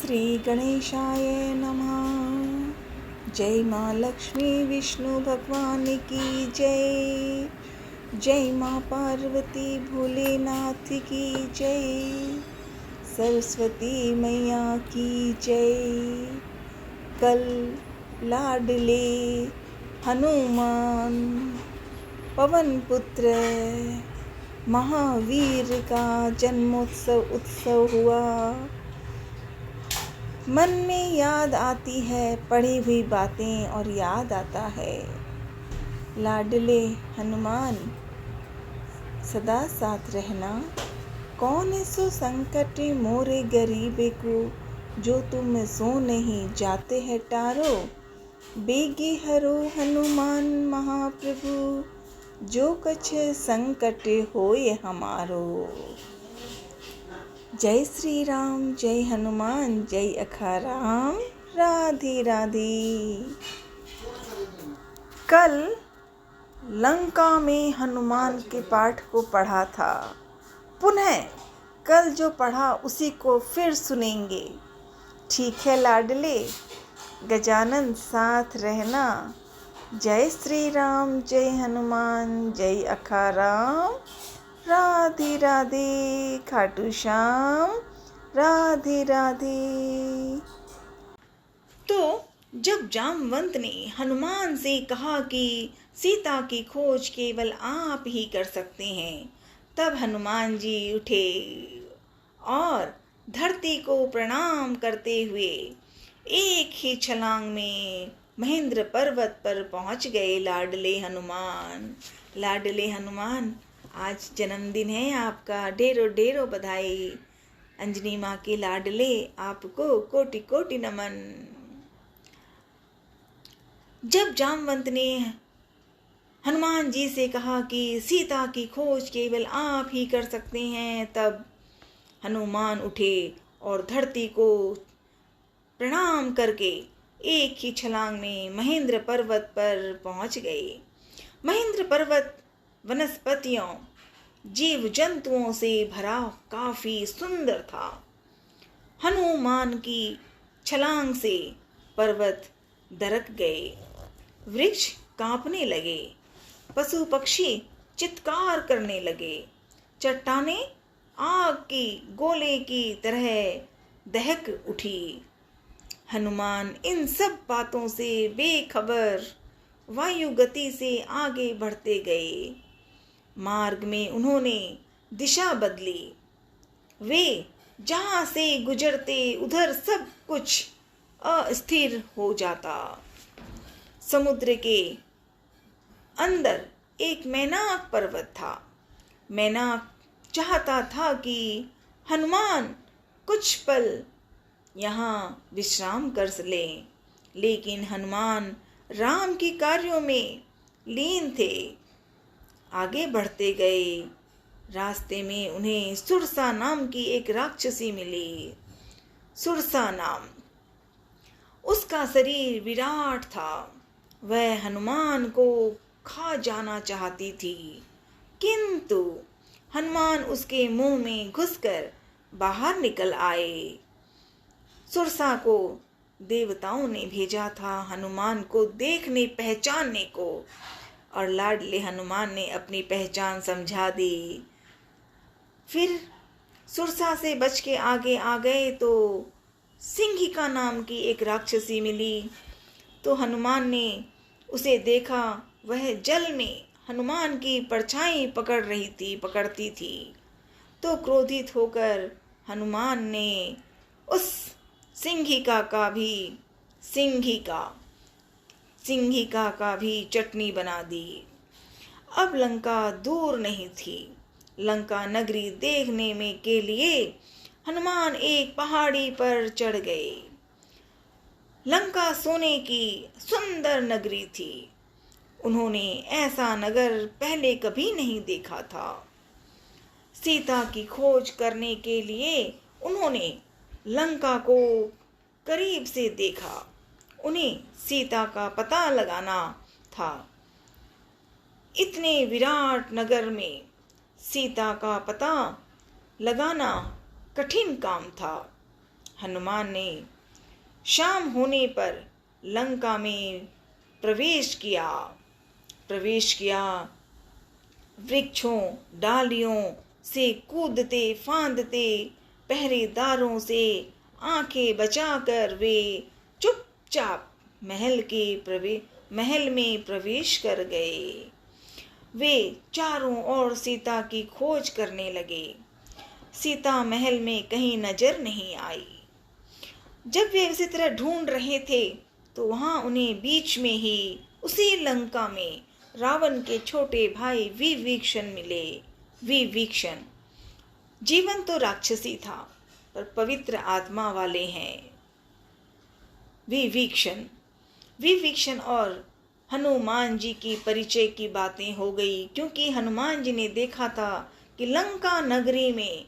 श्री गणेशाय नमः। जय माँ लक्ष्मी विष्णु भगवान की जय। जय माँ पार्वती भोलेनाथ की जय। सरस्वती मैया की जय। कल लाडले हनुमान पवन पुत्र महावीर का उत्सव हुआ। मन में याद आती है पढ़ी हुई बातें और याद आता है लाडले हनुमान सदा साथ रहना। कौन सो संकट मोरे गरीबे को, जो तुम सो नहीं जाते हैं टारो। बेगी हरो हनुमान महाप्रभु, जो कछ संकट होए हमारो। जय श्री राम, जय हनुमान, जय अखाराम, राधे राधे। कल लंका में हनुमान के पाठ को पढ़ा था। पुनः कल जो पढ़ा उसी को फिर सुनेंगे। ठीक है लाडले, गजानन साथ रहना। जय श्री राम, जय हनुमान, जय अखाराम, राधे राधे। खाटू श्याम, राधे राधे। तो जब जामवंत ने हनुमान से कहा कि सीता की खोज केवल आप ही कर सकते हैं, तब हनुमान जी उठे और धरती को प्रणाम करते हुए एक ही छलांग में महेंद्र पर्वत पर पहुंच गए। लाडले हनुमान, लाडले हनुमान, आज जन्मदिन है आपका, ढेरों ढेरों बधाई। अंजनी माँ के लाडले, आपको कोटि कोटि नमन। जब जामवंत ने हनुमान जी से कहा कि सीता की खोज केवल आप ही कर सकते हैं, तब हनुमान उठे और धरती को प्रणाम करके एक ही छलांग में महेंद्र पर्वत पर पहुंच गए। महेंद्र पर्वत वनस्पतियों, जीव जंतुओं से भरा काफी सुंदर था। हनुमान की छलांग से पर्वत दरक गए, वृक्ष कांपने लगे, पशु पक्षी चित्कार करने लगे, चट्टानें आग की गोले की तरह दहक उठी। हनुमान इन सब बातों से बेखबर वायु गति से आगे बढ़ते गए। मार्ग में उन्होंने दिशा बदली। वे जहां से गुजरते उधर सब कुछ अस्थिर हो जाता। समुद्र के अंदर एक मैनाक पर्वत था। मैनाक चाहता था कि हनुमान कुछ पल यहाँ विश्राम कर लें, लेकिन हनुमान राम के कार्यों में लीन थे। आगे बढ़ते गए। रास्ते में उन्हें सुरसा नाम की एक राक्षसी मिली। सुरसा नाम, उसका शरीर विराट था। वह हनुमान को खा जाना चाहती थी, किंतु हनुमान उसके मुंह में घुसकर बाहर निकल आए। सुरसा को देवताओं ने भेजा था हनुमान को देखने पहचानने को, और लाडले हनुमान ने अपनी पहचान समझा दी। फिर सुरसा से बच के आगे आ गए तो सिंहिका नाम की एक राक्षसी मिली। तो हनुमान ने उसे देखा, वह जल में हनुमान की परछाई पकड़ती थी। तो क्रोधित होकर हनुमान ने उस सिंहिका का भी चटनी बना दी। अब लंका दूर नहीं थी। लंका नगरी देखने में के लिए हनुमान एक पहाड़ी पर चढ़ गए। लंका सोने की सुंदर नगरी थी। उन्होंने ऐसा नगर पहले कभी नहीं देखा था। सीता की खोज करने के लिए उन्होंने लंका को करीब से देखा। उन्हें सीता का पता लगाना था। इतने विराट नगर में सीता का पता लगाना कठिन काम था। हनुमान ने शाम होने पर लंका में प्रवेश किया। वृक्षों डालियों से कूदते फांदते पहरेदारों से आंखें बचाकर वे चुपचाप महल में प्रवेश कर गए। वे चारों ओर सीता की खोज करने लगे। सीता महल में कहीं नजर नहीं आई। जब वे उसी तरह ढूंढ रहे थे तो वहां उन्हें बीच में ही उसी लंका में रावण के छोटे भाई विभीषण मिले। विभीषण जीवन तो राक्षसी था पर पवित्र आत्मा वाले हैं। विभीषण और हनुमान जी की परिचय की बातें हो गई, क्योंकि हनुमान जी ने देखा था कि लंका नगरी में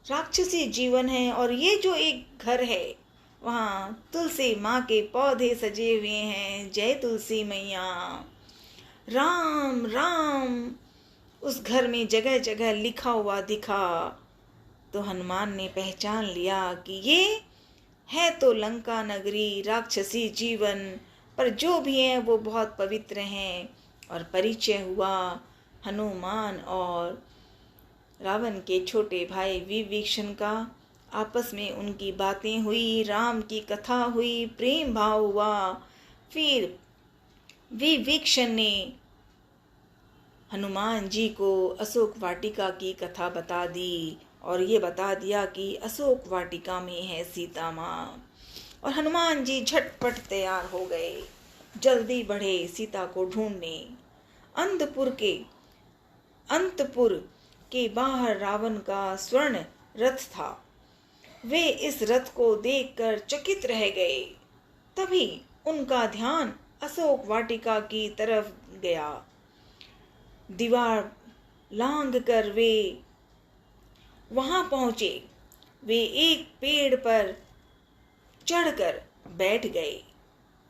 राक्षसी जीवन है और ये जो एक घर है वहाँ तुलसी माँ के पौधे सजे हुए हैं। जय तुलसी मैया। राम राम उस घर में जगह जगह लिखा हुआ दिखा तो हनुमान ने पहचान लिया कि ये है तो लंका नगरी राक्षसी जीवन, पर जो भी है वो बहुत पवित्र हैं। और परिचय हुआ हनुमान और रावण के छोटे भाई विभीषण का। आपस में उनकी बातें हुई, राम की कथा हुई, प्रेम भाव हुआ। फिर विभीषण ने हनुमान जी को अशोक वाटिका की कथा बता दी और ये बता दिया कि अशोक वाटिका में है सीता माँ। और हनुमान जी झटपट तैयार हो गए, जल्दी बढ़े सीता को ढूंढने। अंतपुर के बाहर रावण का स्वर्ण रथ था। वे इस रथ को देखकर चकित रह गए। तभी उनका ध्यान अशोक वाटिका की तरफ गया। दीवार लांघ कर वे वहां पहुंचे। वे एक पेड़ पर चढ़कर बैठ गए।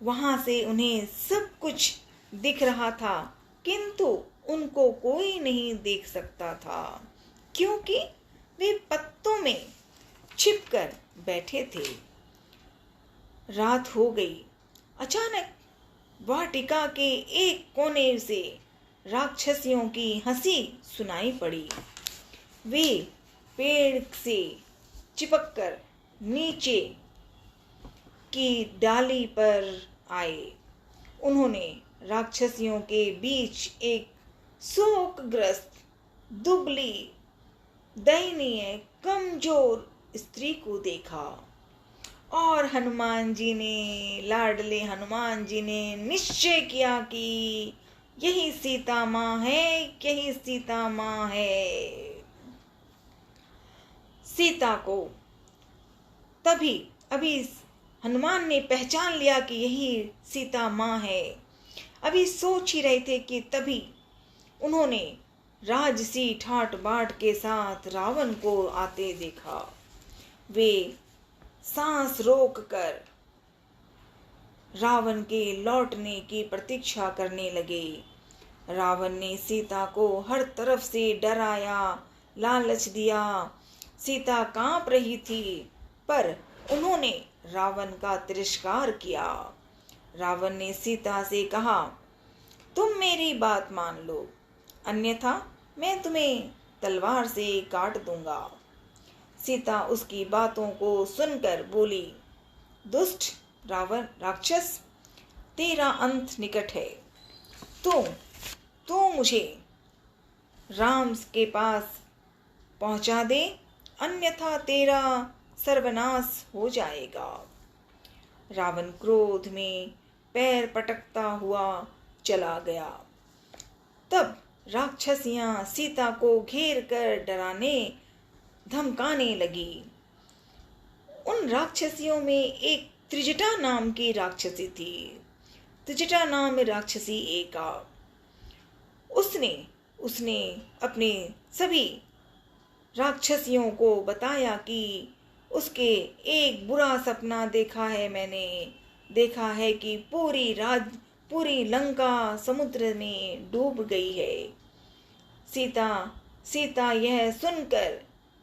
वहां से उन्हें सब कुछ दिख रहा था, किंतु उनको कोई नहीं देख सकता था, क्योंकि वे पत्तों में छिपकर बैठे थे। रात हो गई। अचानक वाटिका के एक कोने से राक्षसियों की हंसी सुनाई पड़ी। वे पेड़ से चिपककर नीचे की डाली पर आए। उन्होंने राक्षसियों के बीच एक शोकग्रस्त, दुबली, दयनीय, कमजोर स्त्री को देखा और लाडले हनुमान जी ने निश्चय किया कि यही सीता माँ है। सीता को अभी हनुमान ने पहचान लिया कि यही सीता माँ है। अभी सोच ही रहे थे कि तभी उन्होंने राजसी ठाट बाट के साथ रावण को आते देखा। वे सांस रोककर रावण के लौटने की प्रतीक्षा करने लगे। रावण ने सीता को हर तरफ से डराया, लालच दिया। सीता कांप रही थी, पर उन्होंने रावण का तिरस्कार किया। रावण ने सीता से कहा, तुम मेरी बात मान लो, अन्यथा मैं तुम्हें तलवार से काट दूंगा। सीता उसकी बातों को सुनकर बोली, दुष्ट राक्षस, तेरा अंत निकट है। तू मुझे राम के पास पहुंचा दे, अन्यथा तेरा सर्वनाश हो जाएगा। रावण क्रोध में पैर पटकता हुआ चला गया। तब राक्षसियां सीता को घेर कर डराने धमकाने लगी। उन राक्षसियों में एक त्रिजटा नाम की राक्षसी थी। त्रिजटा नाम राक्षसी एका। उसने अपने सभी राक्षसियों को बताया कि उसके एक बुरा सपना देखा है। मैंने देखा है कि पूरी लंका समुद्र में डूब गई है। सीता यह सुनकर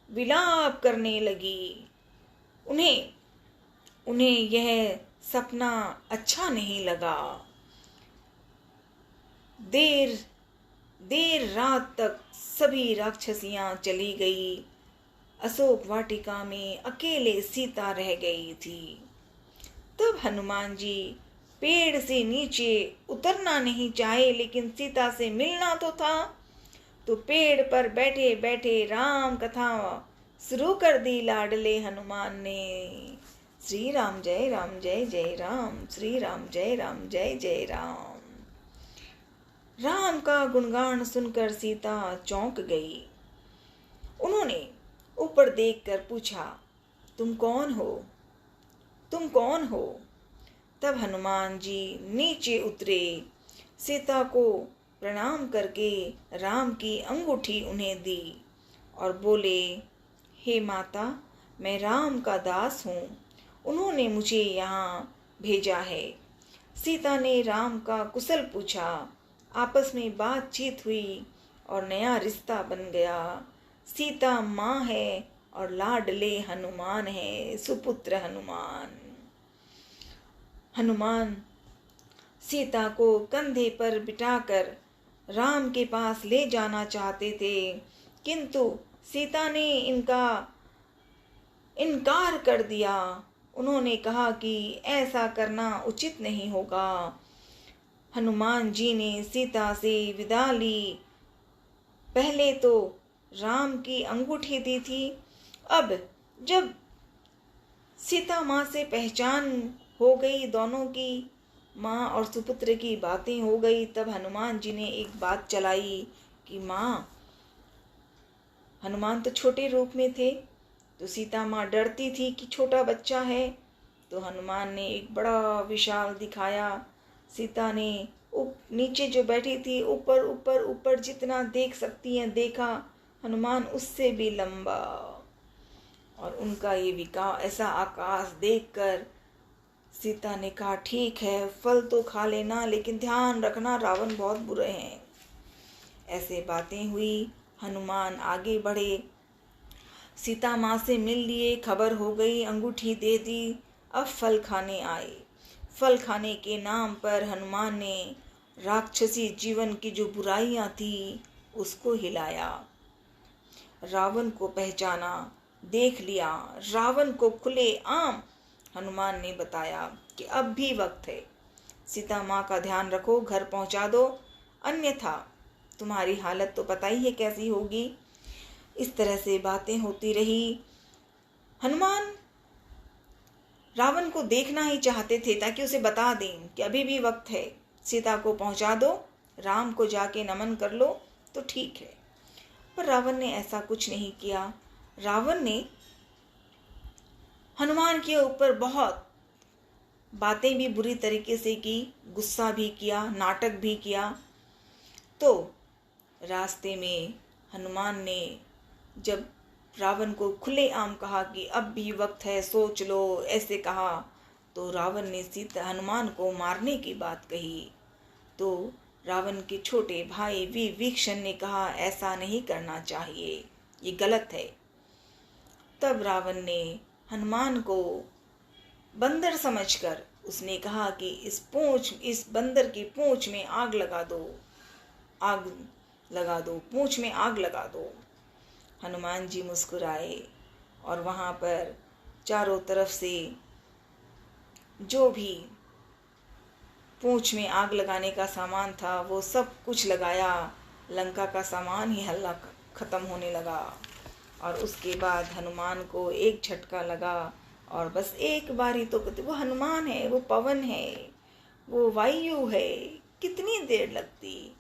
विलाप करने लगी। उन्हें उन्हें यह सपना अच्छा नहीं लगा। देर देर रात तक सभी राक्षसियां चली गई। अशोक वाटिका में अकेले सीता रह गई थी। तब हनुमान जी पेड़ से नीचे उतरना नहीं चाहे, लेकिन सीता से मिलना तो था। तो पेड़ पर बैठे बैठे राम कथा शुरू कर दी लाडले हनुमान ने। श्री राम जय जय राम, श्री राम जय जय राम। राम का गुणगान सुनकर सीता चौंक गई। उन्होंने ऊपर देखकर पूछा, तुम कौन हो, तुम कौन हो? तब हनुमान जी नीचे उतरे, सीता को प्रणाम करके राम की अंगूठी उन्हें दी और बोले, हे माता, मैं राम का दास हूँ, उन्होंने मुझे यहाँ भेजा है। सीता ने राम का कुशल पूछा, आपस में बातचीत हुई और नया रिश्ता बन गया। सीता माँ है और लाडले हनुमान है, सुपुत्र हनुमान। हनुमान सीता को कंधे पर बिठाकर राम के पास ले जाना चाहते थे, किंतु सीता ने इनका इनकार कर दिया। उन्होंने कहा कि ऐसा करना उचित नहीं होगा। हनुमान जी ने सीता से विदा ली। पहले तो राम की अंगूठी दी थी, अब जब सीता माँ से पहचान हो गई, दोनों की माँ और सुपुत्र की बातें हो गई, तब हनुमान जी ने एक बात चलाई कि माँ, हनुमान तो छोटे रूप में थे, तो सीता माँ डरती थी कि छोटा बच्चा है, तो हनुमान ने एक बड़ा विशाल दिखाया। सीता ने नीचे जो बैठी थी, ऊपर ऊपर ऊपर जितना देख सकती हैं देखा, हनुमान उससे भी लंबा। और उनका ये ऐसा आकाश देखकर सीता ने कहा, ठीक है, फल तो खा लेना, लेकिन ध्यान रखना रावण बहुत बुरे हैं। ऐसे बातें हुई। हनुमान आगे बढ़े, सीता माँ से मिल लिए, खबर हो गई, अंगूठी दे दी। अब फल खाने आए। फल खाने के नाम पर हनुमान ने राक्षसी जीवन की जो बुराइयां थी उसको हिलाया। रावण को पहचाना, देख लिया। रावण को खुले आम हनुमान ने बताया कि अब भी वक्त है, सीता माँ का ध्यान रखो, घर पहुंचा दो, अन्यथा तुम्हारी हालत तो पता ही है कैसी होगी। इस तरह से बातें होती रही। हनुमान रावण को देखना ही चाहते थे ताकि उसे बता दें कि अभी भी वक्त है, सीता को पहुंचा दो, राम को जाके नमन कर लो तो ठीक है। पर रावण ने ऐसा कुछ नहीं किया। रावण ने हनुमान के ऊपर बहुत बातें भी बुरी तरीके से की, गुस्सा भी किया, नाटक भी किया। तो रास्ते में हनुमान ने जब रावण को खुलेआम कहा कि अब भी वक्त है, सोच लो, ऐसे कहा, तो रावण ने सीता हनुमान को मारने की बात कही। तो रावण के छोटे भाई विभीषण ने कहा, ऐसा नहीं करना चाहिए, ये गलत है। तब रावण ने हनुमान को बंदर समझकर उसने कहा कि इस बंदर की पूंछ में आग लगा दो, पूंछ में आग लगा दो। हनुमान जी मुस्कुराए और वहां पर चारों तरफ से जो भी पूंछ में आग लगाने का सामान था वो सब कुछ लगाया। लंका का सामान ही हल्ला खत्म होने लगा और उसके बाद हनुमान को एक झटका लगा और बस एक बारी तो वो हनुमान है, वो पवन है, वो वायु है, कितनी देर लगती।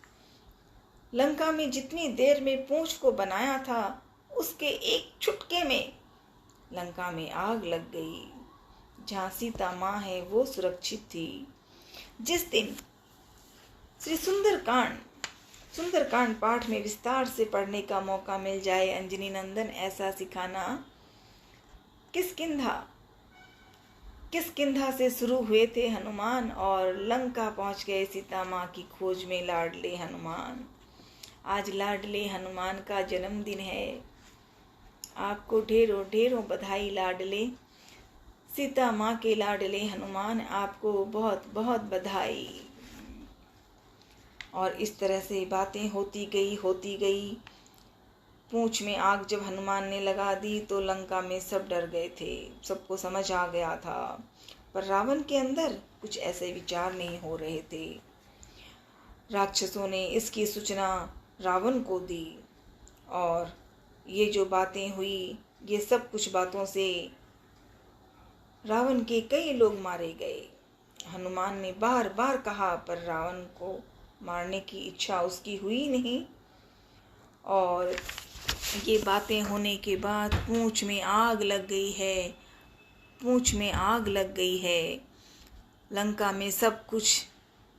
लंका में जितनी देर में पूंछ को बनाया था उसके एक चुटके में लंका में आग लग गई। जहाँ सीता माँ है वो सुरक्षित थी। जिस दिन श्री सुंदरकांड पाठ में विस्तार से पढ़ने का मौका मिल जाए, अंजनी नंदन ऐसा सिखाना। किष्किंधा से शुरू हुए थे हनुमान और लंका पहुंच गए सीता माँ की खोज में लाडले हनुमान। आज लाडले हनुमान का जन्मदिन है। आपको ढेरों ढेरों बधाई लाडले। सीता माँ के लाडले हनुमान, आपको बहुत बहुत बधाई। और इस तरह से बातें होती गई। पूंछ में आग जब हनुमान ने लगा दी तो लंका में सब डर गए थे, सबको समझ आ गया था। पर रावण के अंदर कुछ ऐसे विचार नहीं हो रहे थे। राक्षसों ने इसकी सूचना रावण को दी और ये जो बातें हुई, ये सब कुछ बातों से रावण के कई लोग मारे गए। हनुमान ने बार बार कहा पर रावण को मारने की इच्छा उसकी हुई नहीं। और ये बातें होने के बाद पूंछ में आग लग गई है। लंका में सब कुछ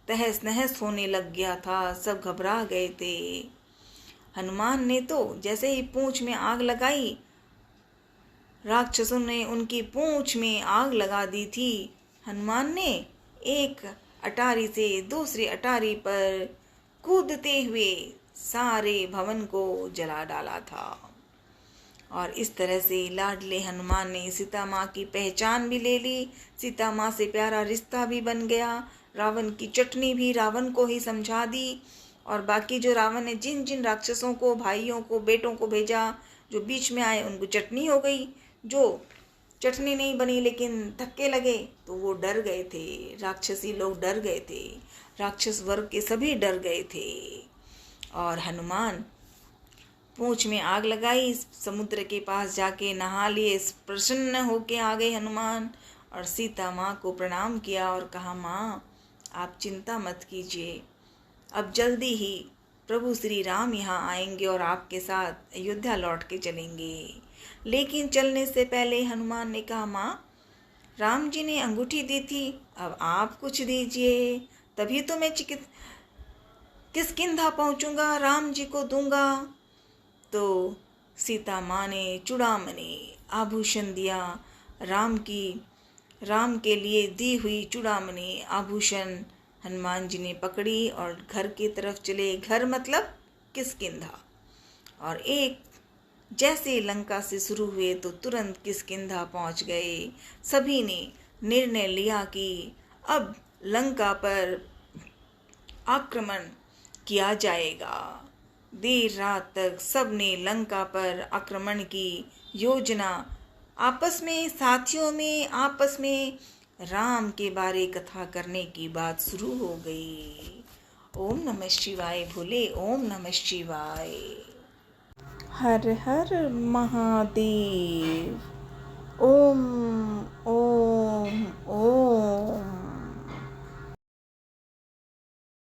तहस नहस होने लग गया था, सब घबरा गए थे। हनुमान ने तो जैसे ही पूंछ में आग लगाई, राक्षसों ने उनकी पूंछ में आग लगा दी थी। हनुमान ने एक अटारी से दूसरी अटारी पर कूदते हुए सारे भवन को जला डाला था। और इस तरह से लाडले हनुमान ने सीता माँ की पहचान भी ले ली, सीता माँ से प्यारा रिश्ता भी बन गया। रावण की चटनी भी रावण को ही समझा दी। और बाकी जो रावण ने जिन जिन राक्षसों को, भाइयों को, बेटों को भेजा, जो बीच में आए उनको चटनी हो गई। जो चटनी नहीं बनी लेकिन धक्के लगे तो वो डर गए थे, राक्षसी लोग डर गए थे, राक्षस वर्ग के सभी डर गए थे। और हनुमान पूंछ में आग लगाई, समुद्र के पास जाके नहा लिए, प्रसन्न होके आ गए हनुमान और सीता माँ को प्रणाम किया और कहा, माँ आप चिंता मत कीजिए, अब जल्दी ही प्रभु श्री राम यहाँ आएंगे और आपके साथ अयोध्या लौट के चलेंगे। लेकिन चलने से पहले हनुमान ने कहा, माँ राम जी ने अंगूठी दी थी, अब आप कुछ दीजिए, तभी तो मैं किष्किंधा पहुँचूंगा, राम जी को दूंगा। तो सीता माँ ने चूड़ामणि आभूषण दिया। राम के लिए दी हुई चूड़ामणि आभूषण हनुमान जी ने पकड़ी और घर की तरफ चले। घर मतलब किष्किंधा। और एक जैसे लंका से शुरू हुए तो तुरंत किष्किंधा पहुंच गए। सभी ने निर्णय लिया कि अब लंका पर आक्रमण किया जाएगा। देर रात तक सबने लंका पर आक्रमण की योजना आपस में, साथियों में आपस में राम के बारे कथा करने की बात शुरू हो गई। ओम नमः शिवाय भोले, ओम नमः शिवाय। हर हर महादेव। ओम ओम